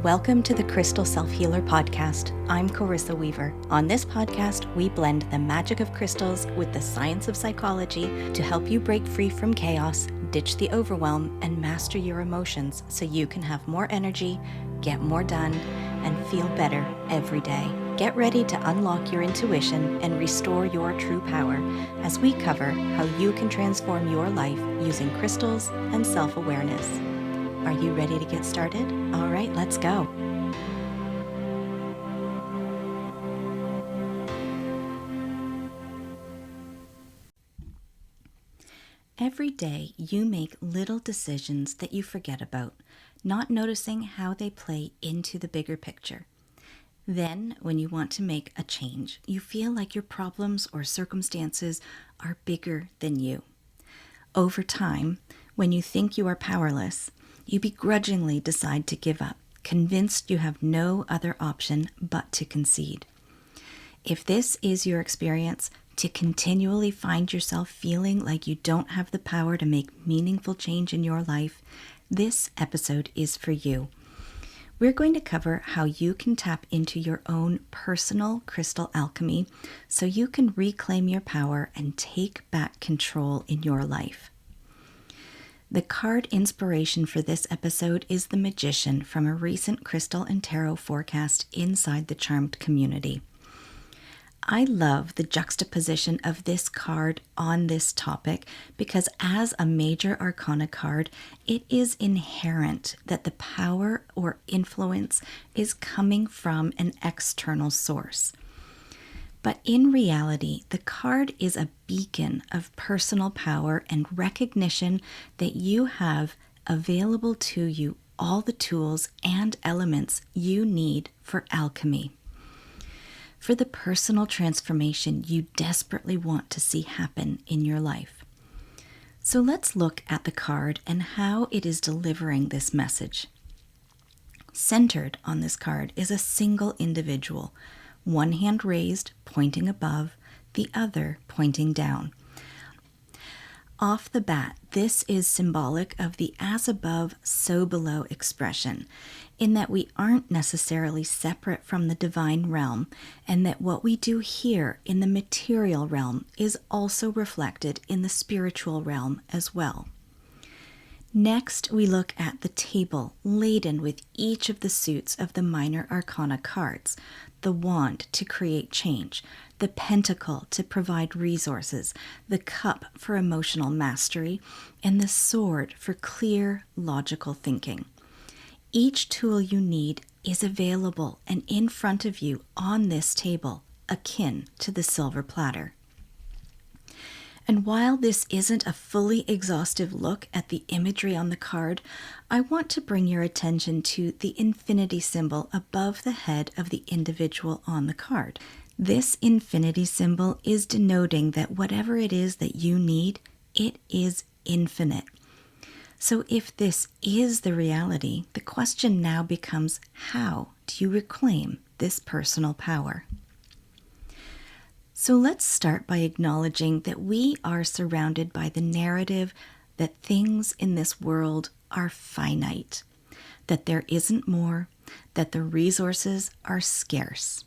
Welcome to the Crystal Self-Healer Podcast. I'm Carissa Weaver. On this podcast, we blend the magic of crystals with the science of psychology to help you break free from chaos, ditch the overwhelm, and master your emotions so you can have more energy, get more done, and feel better every day. Get ready to unlock your intuition and restore your true power as we cover how you can transform your life using crystals and self-awareness. Are you ready to get started? All right, let's go. Every day, you make little decisions that you forget about, not noticing how they play into the bigger picture. Then, when you want to make a change, you feel like your problems or circumstances are bigger than you. Over time, when you think you are powerless, you begrudgingly decide to give up, convinced you have no other option but to concede. If this is your experience, to continually find yourself feeling like you don't have the power to make meaningful change in your life, this episode is for you. We're going to cover how you can tap into your own personal crystal alchemy so you can reclaim your power and take back control in your life. The card inspiration for this episode is the Magician from a recent crystal and tarot forecast inside the Charmed community. I love the juxtaposition of this card on this topic because as a major arcana card, it is inherent that the power or influence is coming from an external source. But in reality, the card is a beacon of personal power and recognition that you have available to you all the tools and elements you need for alchemy, for the personal transformation you desperately want to see happen in your life. So let's look at the card and how it is delivering this message. Centered on this card is a single individual, one hand raised, pointing above, the other pointing down. Off the bat, this is symbolic of the as above, so below expression, in that we aren't necessarily separate from the divine realm, and that what we do here in the material realm is also reflected in the spiritual realm as well. Next, we look at the table laden with each of the suits of the minor arcana cards, the wand to create change, the pentacle to provide resources, the cup for emotional mastery, and the sword for clear, logical thinking. Each tool you need is available and in front of you on this table, akin to the silver platter. And while this isn't a fully exhaustive look at the imagery on the card, I want to bring your attention to the infinity symbol above the head of the individual on the card. This infinity symbol is denoting that whatever it is that you need, it is infinite. So if this is the reality, the question now becomes, how do you reclaim this personal power? So let's start by acknowledging that we are surrounded by the narrative that things in this world are finite, that there isn't more, that the resources are scarce.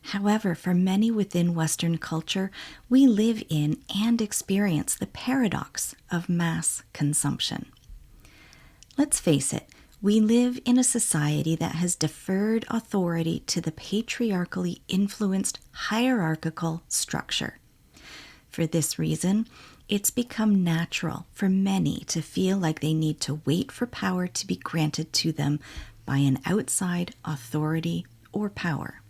However, for many within Western culture, we live in and experience the paradox of mass consumption. Let's face it, we live in a society that has deferred authority to the patriarchally influenced hierarchical structure. For this reason, it's become natural for many to feel like they need to wait for power to be granted to them by an outside authority or power.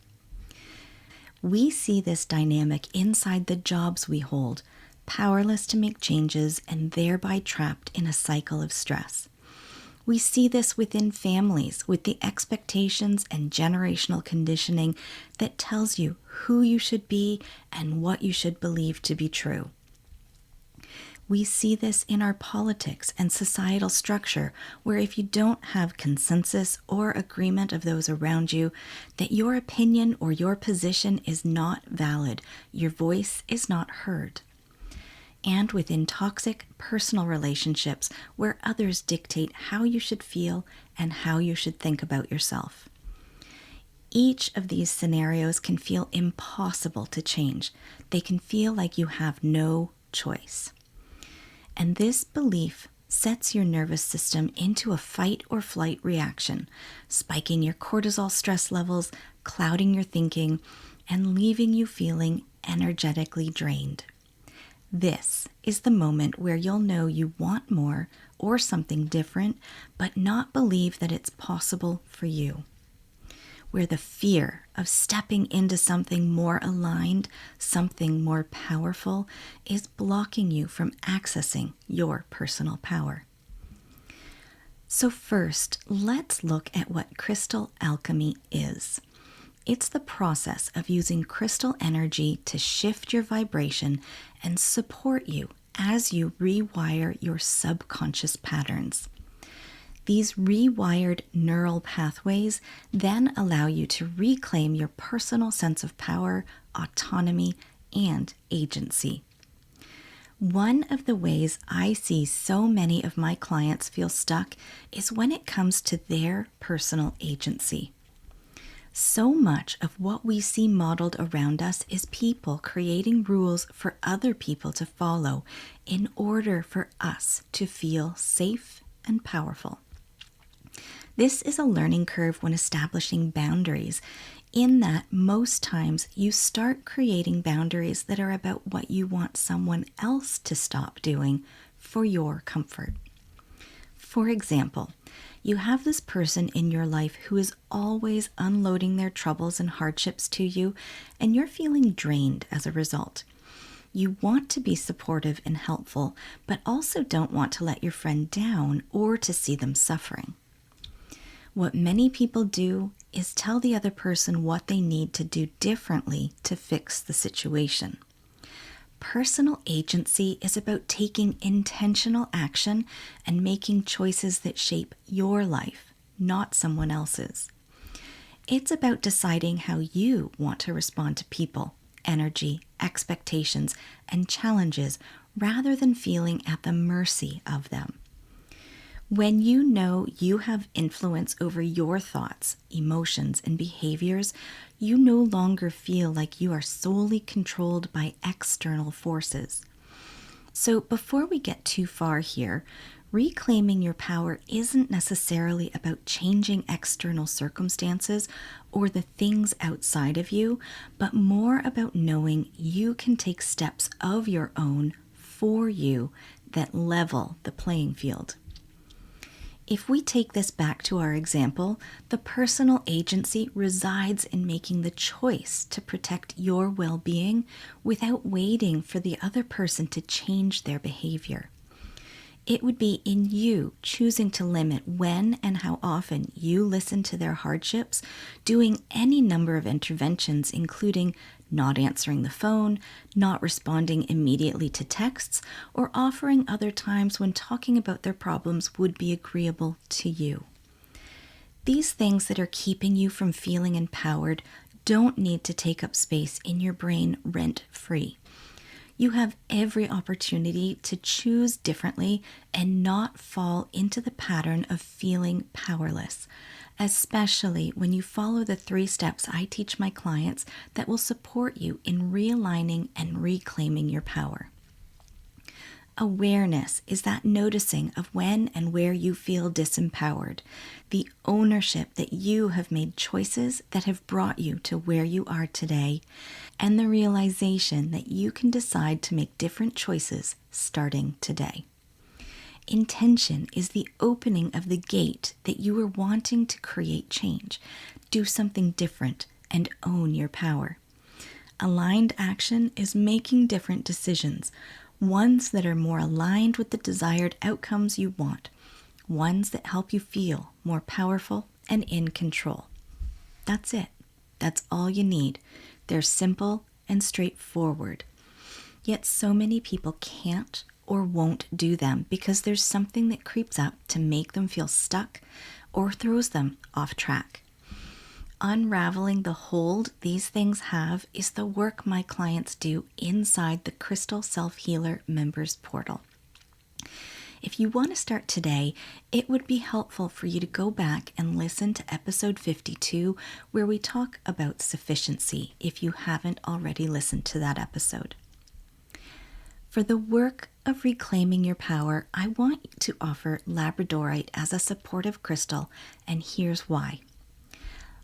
We see this dynamic inside the jobs we hold, powerless to make changes and thereby trapped in a cycle of stress. We see this within families with the expectations and generational conditioning that tells you who you should be and what you should believe to be true. We see this in our politics and societal structure, where if you don't have consensus or agreement of those around you, that your opinion or your position is not valid, your voice is not heard. and within toxic personal relationships where others dictate how you should feel and how you should think about yourself. Each of these scenarios can feel impossible to change. They can feel like you have no choice. And this belief sets your nervous system into a fight or flight reaction, spiking your cortisol stress levels, clouding your thinking, and leaving you feeling energetically drained. This is the moment where you'll know you want more or something different, but not believe that it's possible for you. Where the fear of stepping into something more aligned, something more powerful, is blocking you from accessing your personal power. So first, let's look at what crystal alchemy is. It's the process of using crystal energy to shift your vibration and support you as you rewire your subconscious patterns. These rewired neural pathways then allow you to reclaim your personal sense of power, autonomy, and agency. One of the ways I see so many of my clients feel stuck is when it comes to their personal agency. So much of what we see modeled around us is people creating rules for other people to follow in order for us to feel safe and powerful. This is a learning curve when establishing boundaries, in that most times you start creating boundaries that are about what you want someone else to stop doing for your comfort. For example, you have this person in your life who is always unloading their troubles and hardships to you, and you're feeling drained as a result. You want to be supportive and helpful, but also don't want to let your friend down or to see them suffering. What many people do is tell the other person what they need to do differently to fix the situation. Personal agency is about taking intentional action and making choices that shape your life, not someone else's. It's about deciding how you want to respond to people, energy, expectations, and challenges rather than feeling at the mercy of them. When you know you have influence over your thoughts, emotions, and behaviors, you no longer feel like you are solely controlled by external forces. So before we get too far here, reclaiming your power isn't necessarily about changing external circumstances or the things outside of you, but more about knowing you can take steps of your own for you that level the playing field. If we take this back to our example, the personal agency resides in making the choice to protect your well-being without waiting for the other person to change their behavior. It would be in you choosing to limit when and how often you listen to their hardships, doing any number of interventions, including not answering the phone, not responding immediately to texts, or offering other times when talking about their problems would be agreeable to you. These things that are keeping you from feeling empowered don't need to take up space in your brain rent-free. You have every opportunity to choose differently and not fall into the pattern of feeling powerless, especially when you follow the 3 steps I teach my clients that will support you in realigning and reclaiming your power. Awareness is that noticing of when and where you feel disempowered, the ownership that you have made choices that have brought you to where you are today, and the realization that you can decide to make different choices starting today. Intention is the opening of the gate that you are wanting to create change, do something different, and own your power. Aligned action is making different decisions, ones that are more aligned with the desired outcomes you want, ones that help you feel more powerful and in control. That's it. That's all you need. They're simple and straightforward. Yet so many people can't or won't do them because there's something that creeps up to make them feel stuck or throws them off track. Unraveling the hold these things have is the work my clients do inside the Crystal Self-Healer members portal. If you want to start today, it would be helpful for you to go back and listen to episode 52, where we talk about sufficiency, if you haven't already listened to that episode. For the work of reclaiming your power, I want to offer labradorite as a supportive crystal, and here's why.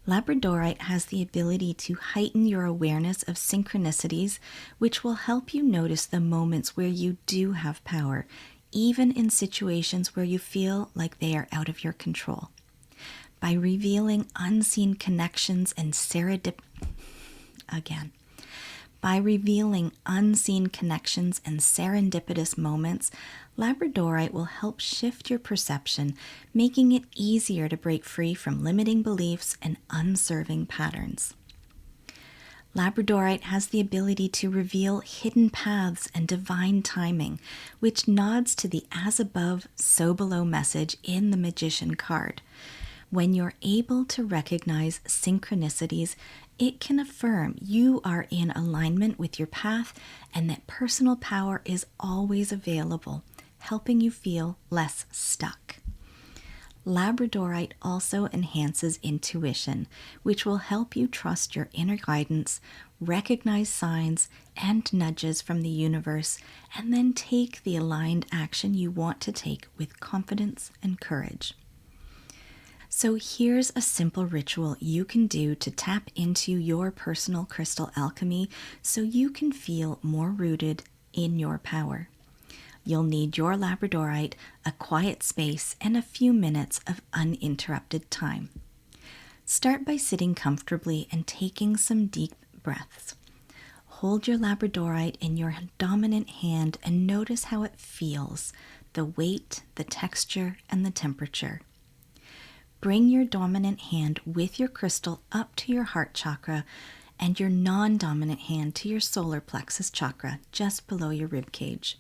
Labradorite has the ability to heighten your awareness of synchronicities, which will help you notice the moments where you do have power, even in situations where you feel like they are out of your control. By revealing unseen connections and serendipitous moments, labradorite will help shift your perception, making it easier to break free from limiting beliefs and unserving patterns. Labradorite has the ability to reveal hidden paths and divine timing, which nods to the as above, so below message in the Magician card. When you're able to recognize synchronicities, it can affirm you are in alignment with your path and that personal power is always available, helping you feel less stuck. Labradorite also enhances intuition, which will help you trust your inner guidance, recognize signs and nudges from the universe, and then take the aligned action you want to take with confidence and courage. So here's a simple ritual you can do to tap into your personal crystal alchemy so you can feel more rooted in your power. You'll need your labradorite, a quiet space, and a few minutes of uninterrupted time. Start by sitting comfortably and taking some deep breaths. Hold your labradorite in your dominant hand and notice how it feels, the weight, the texture, and the temperature. Bring your dominant hand with your crystal up to your heart chakra and your non-dominant hand to your solar plexus chakra, just below your rib cage.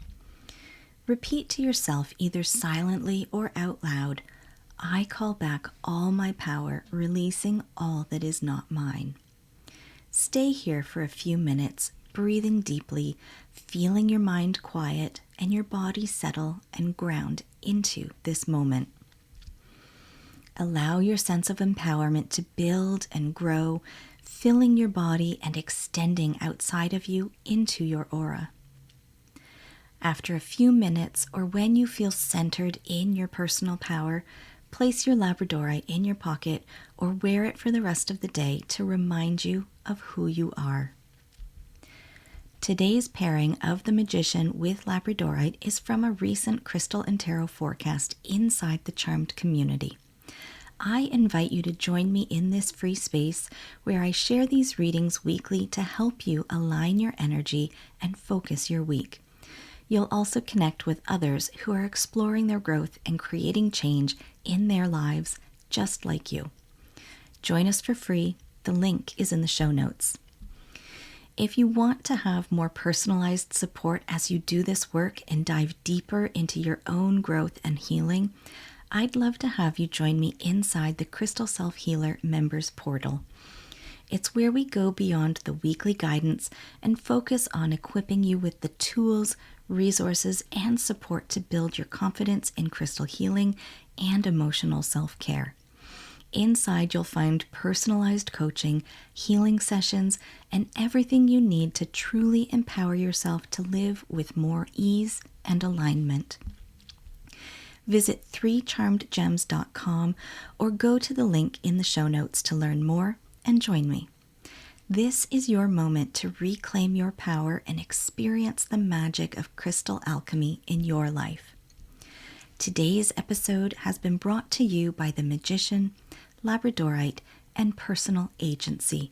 Repeat to yourself, either silently or out loud, I call back all my power, releasing all that is not mine. Stay here for a few minutes, breathing deeply, feeling your mind quiet and your body settle and ground into this moment. Allow your sense of empowerment to build and grow, filling your body and extending outside of you into your aura. After a few minutes, or when you feel centered in your personal power, place your labradorite in your pocket or wear it for the rest of the day to remind you of who you are. Today's pairing of the Magician with labradorite is from a recent crystal and tarot forecast inside the Charmed community. I invite you to join me in this free space where I share these readings weekly to help you align your energy and focus your week. You'll also connect with others who are exploring their growth and creating change in their lives just like you. Join us for free. The link is in the show notes. If you want to have more personalized support as you do this work and dive deeper into your own growth and healing, I'd love to have you join me inside the Crystal Self-Healer members portal. It's where we go beyond the weekly guidance and focus on equipping you with the tools, resources, and support to build your confidence in crystal healing and emotional self-care. Inside, you'll find personalized coaching, healing sessions, and everything you need to truly empower yourself to live with more ease and alignment. Visit 3charmedgems.com or go to the link in the show notes to learn more and join me. This is your moment to reclaim your power and experience the magic of crystal alchemy in your life. Today's episode has been brought to you by the Magician, Labradorite, and Personal Agency.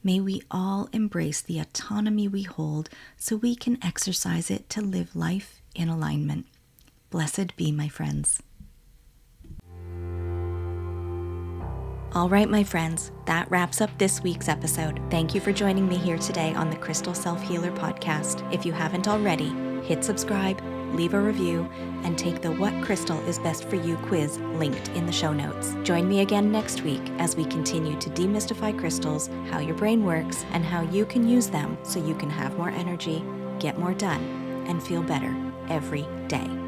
May we all embrace the autonomy we hold so we can exercise it to live life in alignment. Blessed be, my friends. All right, my friends, that wraps up this week's episode. Thank you for joining me here today on the Crystal Self-Healer podcast. If you haven't already, hit subscribe, leave a review, and take the What Crystal is Best for You quiz linked in the show notes. Join me again next week as we continue to demystify crystals, how your brain works, and how you can use them so you can have more energy, get more done, and feel better every day.